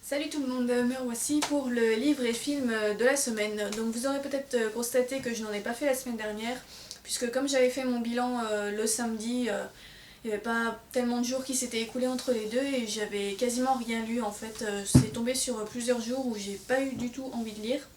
Salut tout le monde, me voici pour le livre et film de la semaine. Donc vous aurez peut-être constaté que je n'en ai pas fait la semaine dernière, puisque comme j'avais fait mon bilan le samedi, il n'y avait pas tellement de jours qui s'étaient écoulés entre les deux et j'avais quasiment rien lu en fait. C'est tombé sur plusieurs jours où j'ai pas eu du tout envie de lire.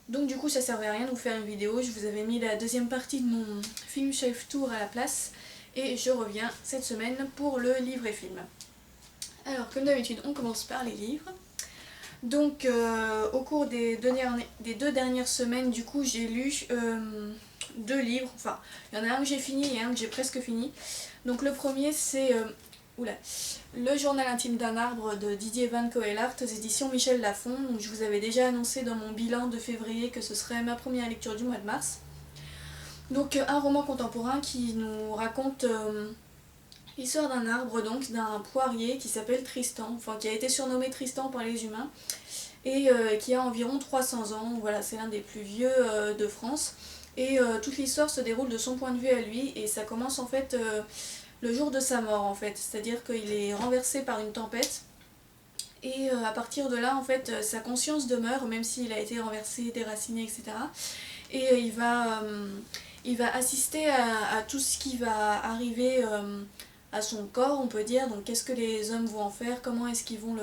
Donc du coup ça servait à rien de vous faire une vidéo, je vous avais mis la deuxième partie de mon film Shelf Tour à la place et je reviens cette semaine pour le livre et film. Alors comme d'habitude on commence par les livres. Donc au cours des deux dernières semaines du coup j'ai lu deux livres, enfin il y en a un que j'ai fini et un que j'ai presque fini. Donc le premier c'est Le journal intime d'un arbre de Didier Van Coelhart aux éditions Michel Lafon. Donc je vous avais déjà annoncé dans mon bilan de février que ce serait ma première lecture du mois de mars. Donc un roman contemporain qui nous raconte l'histoire d'un arbre, donc d'un poirier qui s'appelle Tristan, enfin qui a été surnommé Tristan par les humains et qui a environ 300 ans. Voilà, c'est l'un des plus vieux de France. Et toute l'histoire se déroule de son point de vue à lui et ça commence en fait le jour de sa mort en fait. C'est-à-dire qu'il est renversé par une tempête et à partir de là en fait sa conscience demeure même s'il a été renversé, déraciné, etc. Et il va assister à tout ce qui va arriver à son corps on peut dire. Donc qu'est-ce que les hommes vont en faire, comment est-ce qu'ils vont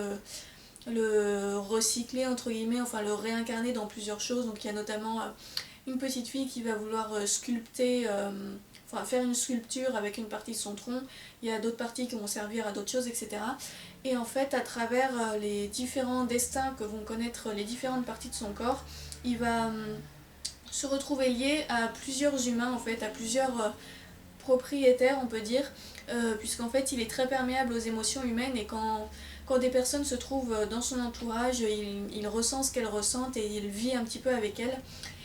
le recycler entre guillemets, enfin le réincarner dans plusieurs choses. Donc il y a notamment une petite fille qui va vouloir sculpter, enfin faire une sculpture avec une partie de son tronc, il y a d'autres parties qui vont servir à d'autres choses, etc. Et en fait à travers les différents destins que vont connaître les différentes parties de son corps, il va se retrouver lié à plusieurs humains en fait, à plusieurs propriétaire on peut dire, puisqu'en fait il est très perméable aux émotions humaines et quand des personnes se trouvent dans son entourage, il ressent ce qu'elles ressentent et il vit un petit peu avec elles.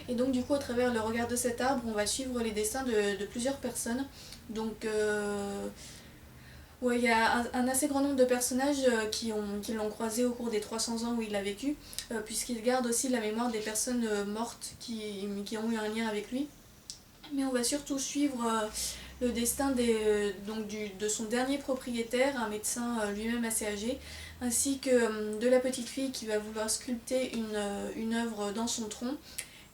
Et donc du coup à travers le regard de cet arbre on va suivre les destins de plusieurs personnes. Donc ouais, il y a un assez grand nombre de personnages qui l'ont croisé au cours des 300 ans où il a vécu, puisqu'il garde aussi la mémoire des personnes mortes qui ont eu un lien avec lui. Mais on va surtout suivre le destin de son dernier propriétaire, un médecin lui-même assez âgé, ainsi que de la petite fille qui va vouloir sculpter une œuvre dans son tronc,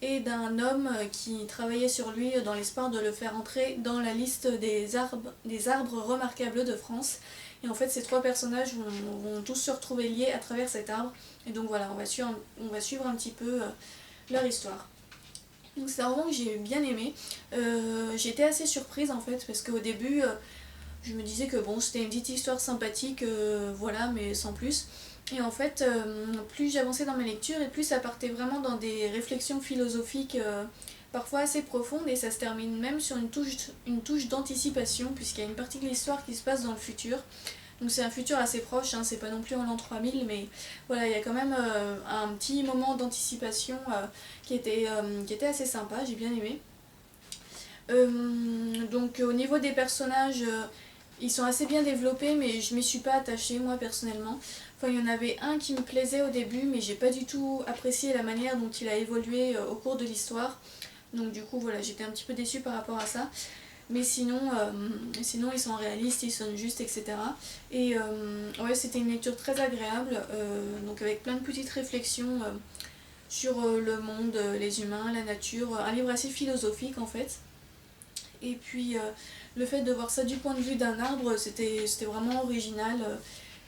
et d'un homme qui travaillait sur lui dans l'espoir de le faire entrer dans la liste des arbres remarquables de France. Et en fait ces trois personnages vont tous se retrouver liés à travers cet arbre. Et donc voilà, on va suivre un petit peu leur histoire. Donc c'est un roman que j'ai bien aimé. J'ai été assez surprise en fait parce qu'au début je me disais que bon c'était une petite histoire sympathique, voilà, mais sans plus. Et en fait plus j'avançais dans ma lecture et plus ça partait vraiment dans des réflexions philosophiques parfois assez profondes, et ça se termine même sur une touche d'anticipation puisqu'il y a une partie de l'histoire qui se passe dans le futur. Donc c'est un futur assez proche, hein, c'est pas non plus en l'an 3000, mais voilà, il y a quand même un petit moment d'anticipation qui était assez sympa, j'ai bien aimé. Donc au niveau des personnages, ils sont assez bien développés, mais je m'y suis pas attachée moi personnellement. Enfin, il y en avait un qui me plaisait au début, mais j'ai pas du tout apprécié la manière dont il a évolué au cours de l'histoire. Donc du coup voilà, j'étais un petit peu déçue par rapport à ça. Mais sinon ils sont réalistes, ils sonnent justes, etc. Et ouais, c'était une lecture très agréable, donc avec plein de petites réflexions sur le monde, les humains, la nature, un livre assez philosophique en fait. Et puis le fait de voir ça du point de vue d'un arbre, c'était vraiment original.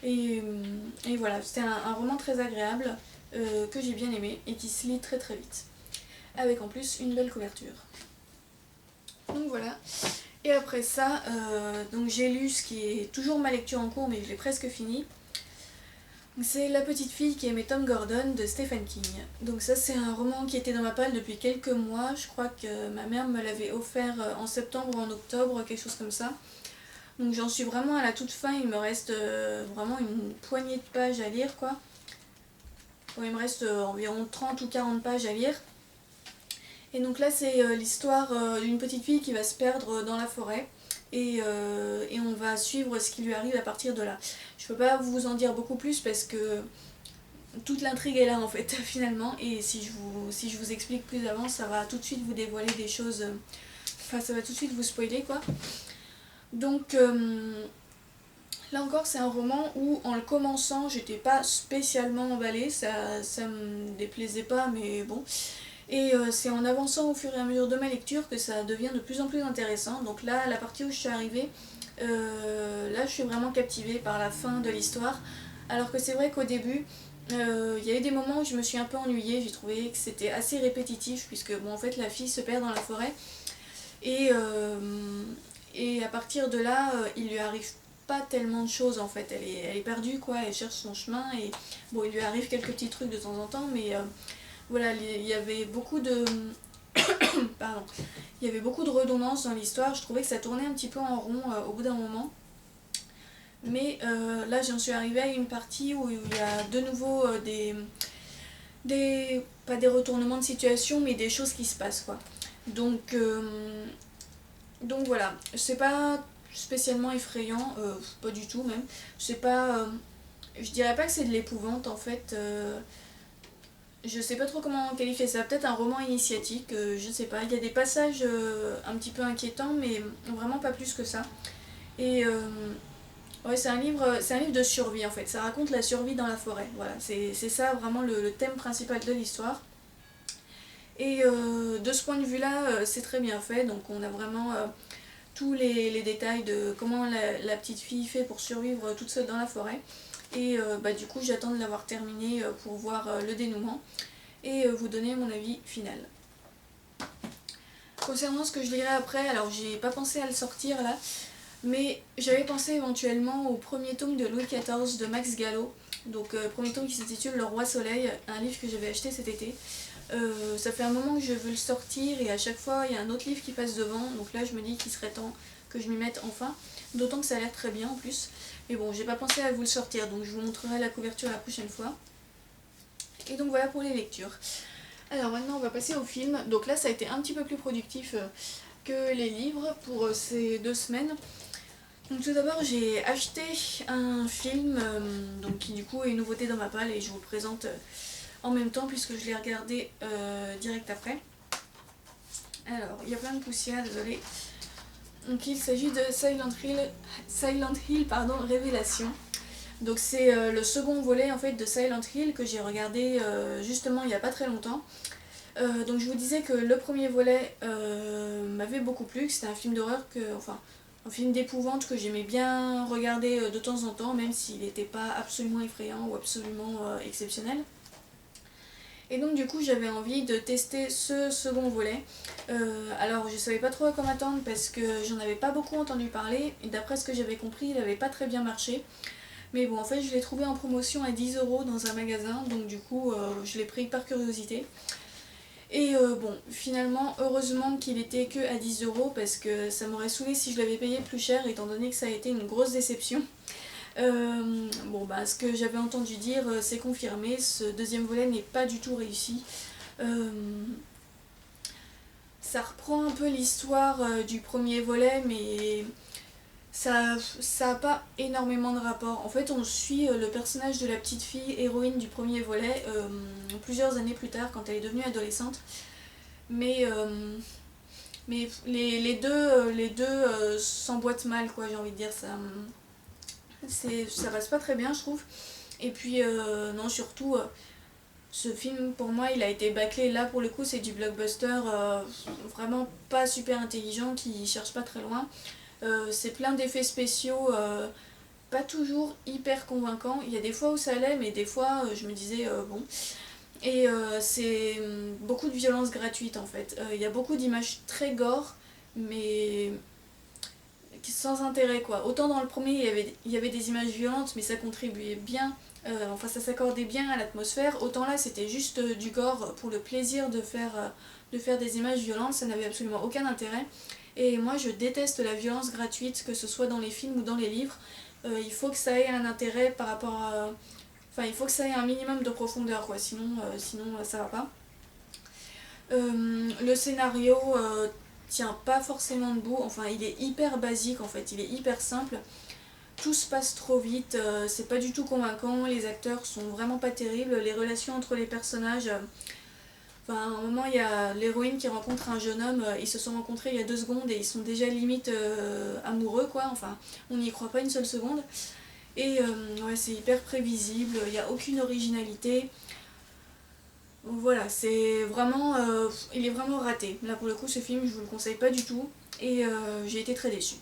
Et voilà, c'était un roman très agréable que j'ai bien aimé et qui se lit très très vite. Avec en plus une belle couverture. Donc voilà. Et après ça, donc j'ai lu ce qui est toujours ma lecture en cours, mais je l'ai presque fini. C'est La petite fille qui aimait Tom Gordon de Stephen King. Donc ça c'est un roman qui était dans ma palle depuis quelques mois. Je crois que ma mère me l'avait offert en septembre ou en octobre, quelque chose comme ça. Donc j'en suis vraiment à la toute fin, il me reste vraiment une poignée de pages à lire quoi. Bon, il me reste environ 30 ou 40 pages à lire. Et donc là c'est l'histoire d'une petite fille qui va se perdre dans la forêt et on va suivre ce qui lui arrive à partir de là. Je peux pas vous en dire beaucoup plus parce que toute l'intrigue est là en fait finalement, et si je vous explique plus avant ça va tout de suite vous dévoiler des choses, enfin ça va tout de suite vous spoiler quoi. Donc Là encore, c'est un roman où en le commençant, j'étais pas spécialement emballée, ça me déplaisait pas, mais bon. Et c'est en avançant au fur et à mesure de ma lecture que ça devient de plus en plus intéressant. Donc là, la partie où je suis arrivée, là je suis vraiment captivée par la fin de l'histoire. Alors que c'est vrai qu'au début, il y a eu des moments où je me suis un peu ennuyée, j'ai trouvé que c'était assez répétitif, puisque bon, en fait la fille se perd dans la forêt. Et, et à partir de là, il lui arrive pas tellement de choses en fait. Elle est perdue quoi, elle cherche son chemin et bon, il lui arrive quelques petits trucs de temps en temps, mais voilà, il y avait beaucoup de pardon, il y avait beaucoup de redondance dans l'histoire. Je trouvais que ça tournait un petit peu en rond au bout d'un moment. Mais là, j'en suis arrivée à une partie où il y a de nouveau pas des retournements de situation, mais des choses qui se passent quoi. Donc, donc voilà, c'est pas spécialement effrayant, pas du tout même. C'est pas, je dirais pas que c'est de l'épouvante en fait. Je sais pas trop comment qualifier ça. Peut-être un roman initiatique, je sais pas. Il y a des passages un petit peu inquiétants, mais vraiment pas plus que ça. Et ouais, c'est un livre de survie en fait. Ça raconte la survie dans la forêt. Voilà, c'est ça vraiment le thème principal de l'histoire. Et de ce point de vue-là, c'est très bien fait. Donc on a vraiment tous les détails de comment la petite fille fait pour survivre toute seule dans la forêt. Et bah, du coup, j'attends de l'avoir terminé pour voir le dénouement et vous donner mon avis final. Concernant ce que je lirai après, alors j'ai pas pensé à le sortir là, mais j'avais pensé éventuellement au premier tome de Louis XIV de Max Gallo. Donc premier tome qui s'intitule Le Roi Soleil, un livre que j'avais acheté cet été. Ça fait un moment que je veux le sortir et à chaque fois il y a un autre livre qui passe devant, donc là je me dis qu'il serait temps que je m'y mette enfin, d'autant que ça a l'air très bien en plus. Mais bon, j'ai pas pensé à vous le sortir, donc je vous montrerai la couverture la prochaine fois. Et donc voilà pour les lectures. Alors maintenant on va passer au film. Donc là ça a été un petit peu plus productif que les livres pour ces 2 semaines. Donc tout d'abord j'ai acheté un film donc qui du coup est une nouveauté dans ma palle et je vous le présente en même temps puisque je l'ai regardé direct après. Alors il y a plein de poussière, désolé. Donc il s'agit de Silent Hill Révélation. Donc c'est le second volet en fait de Silent Hill que j'ai regardé justement il n'y a pas très longtemps. Donc je vous disais que le premier volet m'avait beaucoup plu, que c'était un film d'horreur enfin un film d'épouvante que j'aimais bien regarder de temps en temps, même s'il n'était pas absolument effrayant ou absolument exceptionnel. Et donc du coup j'avais envie de tester ce second volet. Alors je savais pas trop à quoi m'attendre parce que j'en avais pas beaucoup entendu parler et d'après ce que j'avais compris il avait pas très bien marché. Mais bon en fait je l'ai trouvé en promotion à 10 € dans un magasin, donc du coup je l'ai pris par curiosité. Et bon finalement heureusement qu'il était que à 10 € parce que ça m'aurait saoulé si je l'avais payé plus cher étant donné que ça a été une grosse déception. Bon bah ce que j'avais entendu dire c'est confirmé, ce deuxième volet n'est pas du tout réussi. Ça reprend un peu l'histoire du premier volet mais ça a pas énormément de rapport. En fait on suit le personnage de la petite fille héroïne du premier volet plusieurs années plus tard quand elle est devenue adolescente. Mais les deux s'emboîtent mal quoi, j'ai envie de dire ça passe pas très bien je trouve. Et puis non surtout ce film pour moi il a été bâclé, là pour le coup c'est du blockbuster vraiment pas super intelligent qui cherche pas très loin. C'est plein d'effets spéciaux pas toujours hyper convaincants. Il y a des fois où ça allait mais des fois je me disais bon. Et c'est beaucoup de violence gratuite en fait. Il y a beaucoup d'images très gore mais sans intérêt quoi. Autant dans le premier il y avait des images violentes mais ça contribuait bien, enfin ça s'accordait bien à l'atmosphère. Autant là c'était juste du gore pour le plaisir de faire des images violentes, ça n'avait absolument aucun intérêt. Et moi je déteste la violence gratuite, que ce soit dans les films ou dans les livres. Il faut que ça ait un intérêt par rapport à... Enfin il faut que ça ait un minimum de profondeur quoi, sinon ça va pas. Le scénario tient pas forcément debout, enfin il est hyper basique en fait, il est hyper simple. Tout se passe trop vite, c'est pas du tout convaincant, les acteurs sont vraiment pas terribles, les relations entre les personnages... Enfin, à un moment, il y a l'héroïne qui rencontre un jeune homme, ils se sont rencontrés il y a 2 secondes et ils sont déjà limite amoureux, quoi. Enfin, on n'y croit pas une seule seconde. Et ouais, c'est hyper prévisible, il n'y a aucune originalité. Voilà, c'est vraiment, il est vraiment raté. Là pour le coup ce film je vous le conseille pas du tout et j'ai été très déçue.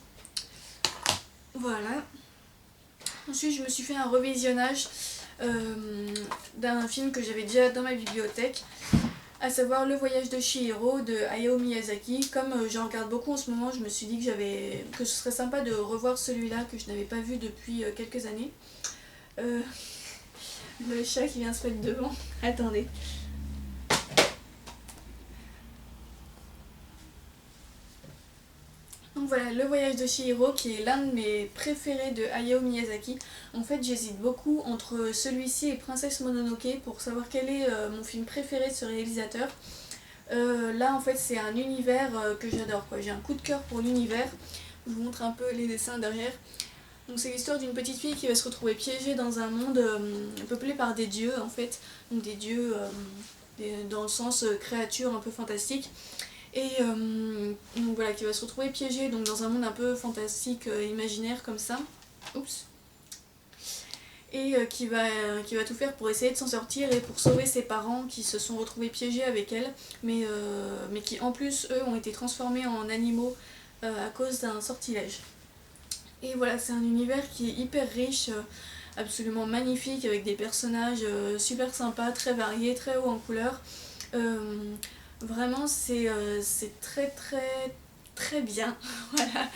Voilà. Ensuite je me suis fait un revisionnage d'un film que j'avais déjà dans ma bibliothèque, à savoir Le Voyage de Chihiro de Hayao Miyazaki. Comme j'en regarde beaucoup en ce moment, je me suis dit que ce serait sympa de revoir celui-là que je n'avais pas vu depuis quelques années. Le chat qui vient se mettre devant. Attendez. Donc voilà, Le Voyage de Chihiro qui est l'un de mes préférés de Hayao Miyazaki. En fait j'hésite beaucoup entre celui-ci et Princesse Mononoke pour savoir quel est mon film préféré de ce réalisateur. Là en fait c'est un univers que j'adore quoi. J'ai un coup de cœur pour l'univers. Je vous montre un peu les dessins derrière. Donc c'est l'histoire d'une petite fille qui va se retrouver piégée dans un monde peuplé par des dieux en fait. Donc des dieux dans le sens créatures un peu fantastiques. Et donc voilà, qui va se retrouver piégée donc, dans un monde un peu fantastique, imaginaire comme ça. Oups. Et qui va tout faire pour essayer de s'en sortir et pour sauver ses parents qui se sont retrouvés piégés avec elle, mais qui en plus, eux, ont été transformés en animaux à cause d'un sortilège. Et voilà, c'est un univers qui est hyper riche, absolument magnifique, avec des personnages super sympas, très variés, très hauts en couleurs. Vraiment, c'est très très très bien. Voilà.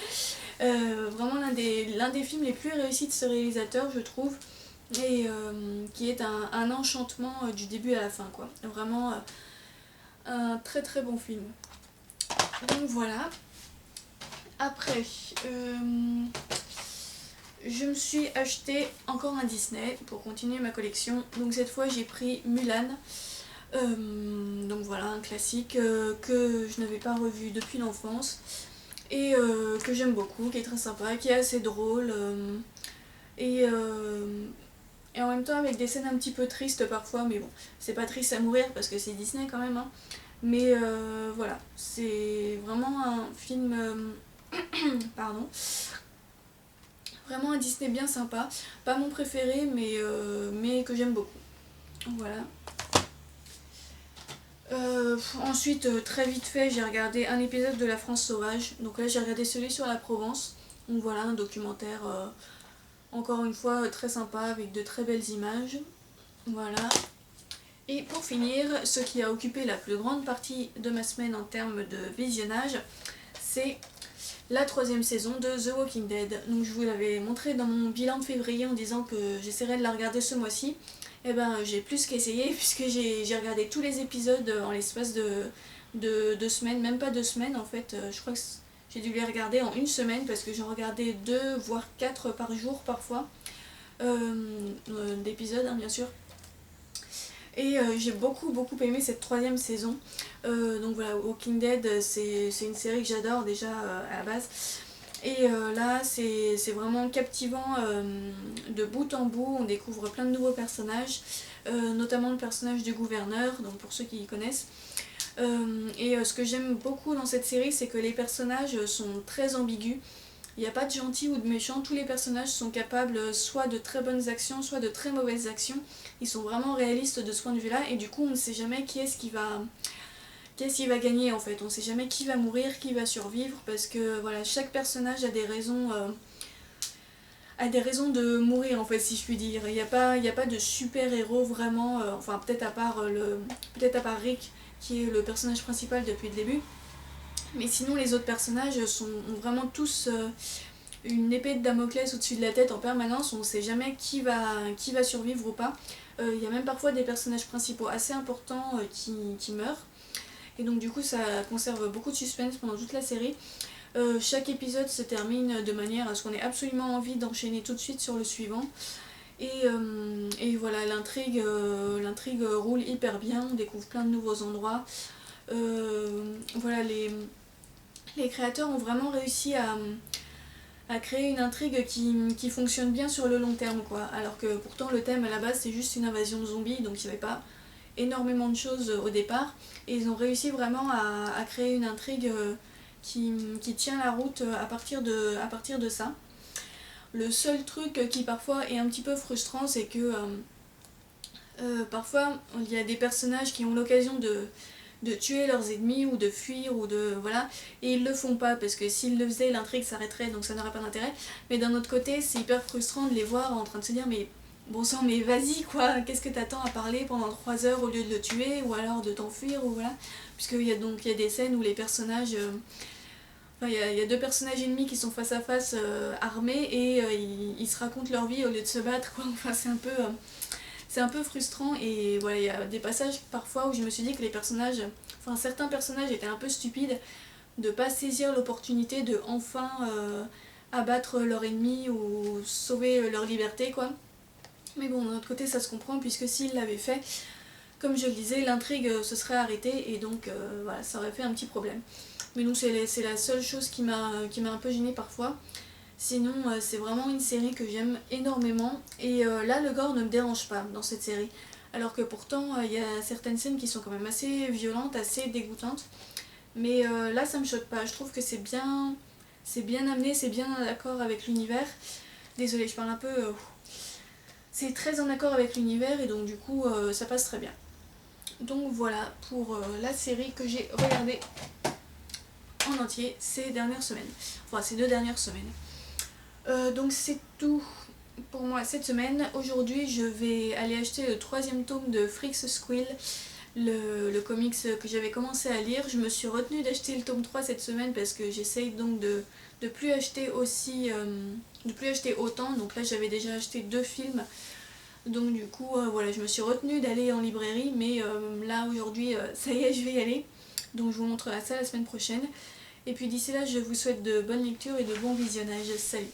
Vraiment l'un des films les plus réussis de ce réalisateur, je trouve. Et qui est un enchantement du début à la fin, quoi. Vraiment un très très bon film. Donc voilà. Après, je me suis acheté encore un Disney pour continuer ma collection. Donc cette fois j'ai pris Mulan. Donc voilà, un classique que je n'avais pas revu depuis l'enfance et que j'aime beaucoup, qui est très sympa, qui est assez drôle et, et en même temps avec des scènes un petit peu tristes parfois, mais bon, c'est pas triste à mourir parce que c'est Disney quand même, hein. Mais voilà, c'est vraiment un film, pardon, vraiment un Disney bien sympa, pas mon préféré mais que j'aime beaucoup. Voilà. Ensuite, très vite fait, j'ai regardé un épisode de La France sauvage. Donc là, j'ai regardé celui sur la Provence. Donc voilà, un documentaire, encore une fois, très sympa, avec de très belles images. Voilà. Et pour finir, ce qui a occupé la plus grande partie de ma semaine en termes de visionnage, c'est la 3e saison de The Walking Dead. Donc je vous l'avais montré dans mon bilan de février en disant que j'essaierais de la regarder ce mois-ci. Et ben j'ai plus qu'essayé puisque j'ai regardé tous les épisodes en l'espace de 2 semaines, même pas 2 semaines en fait. Je crois que j'ai dû les regarder en une semaine parce que j'en regardais 2 voire 4 par jour parfois. D'épisodes hein, bien sûr. Et j'ai beaucoup aimé cette 3e saison. Donc voilà, Walking Dead c'est une série que j'adore déjà à la base. Et là c'est vraiment captivant de bout en bout, on découvre plein de nouveaux personnages, notamment le personnage du gouverneur, donc pour ceux qui y connaissent. Et ce que j'aime beaucoup dans cette série, c'est que les personnages sont très ambigus. Il n'y a pas de gentils ou de méchants, tous les personnages sont capables soit de très bonnes actions, soit de très mauvaises actions. Ils sont vraiment réalistes de ce point de vue-là, et du coup on ne sait jamais qui est-ce qui va gagner en fait. On ne sait jamais qui va mourir, qui va survivre, parce que voilà, chaque personnage a des raisons de mourir en fait, si je puis dire. Il n'y a pas de super héros vraiment, enfin peut-être à part Rick qui est le personnage principal depuis le début. Mais sinon les autres personnages ont vraiment tous une épée de Damoclès au-dessus de la tête en permanence. On ne sait jamais qui va survivre ou pas. Il y a même parfois des personnages principaux assez importants qui meurent. Et donc du coup ça conserve beaucoup de suspense pendant toute la série. Chaque épisode se termine de manière à ce qu'on ait absolument envie d'enchaîner tout de suite sur le suivant. Et voilà, l'intrigue roule hyper bien, on découvre plein de nouveaux endroits. Voilà, les créateurs ont vraiment réussi à créer une intrigue qui fonctionne bien sur le long terme, quoi. Alors que pourtant le thème à la base c'est juste une invasion de zombies, donc il n'y avait pas énormément de choses au départ. Et ils ont réussi vraiment à créer une intrigue qui tient la route à partir de ça. Le seul truc qui parfois est un petit peu frustrant, c'est que parfois il y a des personnages qui ont l'occasion de tuer leurs ennemis ou de fuir ou de voilà, et ils le font pas parce que s'ils le faisaient l'intrigue s'arrêterait, donc ça n'aurait pas d'intérêt. Mais d'un autre côté c'est hyper frustrant de les voir en train de se dire mais bon sang, mais vas-y quoi, qu'est-ce que t'attends à parler pendant 3 heures au lieu de le tuer ou alors de t'enfuir ou voilà, puisqu'il y a donc il y a des scènes où les personnages enfin, il y a deux personnages ennemis qui sont face à face armés et ils se racontent leur vie au lieu de se battre quoi. Enfin c'est un peu frustrant et voilà, il y a des passages parfois où je me suis dit que les personnages, enfin certains personnages étaient un peu stupides de pas saisir l'opportunité de enfin abattre leur ennemi ou sauver leur liberté quoi. Mais bon, d'un autre côté ça se comprend puisque s'ils l'avaient fait, comme je le disais, l'intrigue se serait arrêtée et donc voilà, ça aurait fait un petit problème. Mais donc c'est la seule chose qui m'a un peu gênée parfois. Sinon, c'est vraiment une série que j'aime énormément. Et là, le gore ne me dérange pas dans cette série. Alors que pourtant, il y a certaines scènes qui sont quand même assez violentes, assez dégoûtantes. Mais là, ça me choque pas. Je trouve que c'est bien amené, c'est bien en accord avec l'univers. Désolée, je parle un peu... c'est très en accord avec l'univers et donc du coup, ça passe très bien. Donc voilà pour la série que j'ai regardée en entier ces dernières semaines. Enfin, ces 2 dernières semaines. Donc c'est tout pour moi cette semaine. Aujourd'hui je vais aller acheter le 3e tome de Freaks Squill, le comics que j'avais commencé à lire. Je me suis retenue d'acheter le tome 3 cette semaine parce que j'essaye donc de plus acheter aussi, de plus acheter autant. Donc là j'avais déjà acheté 2 films. Donc du coup voilà, je me suis retenue d'aller en librairie, mais là aujourd'hui ça y est, je vais y aller. Donc je vous montrerai ça la semaine prochaine. Et puis d'ici là, je vous souhaite de bonnes lectures et de bons visionnages. Salut!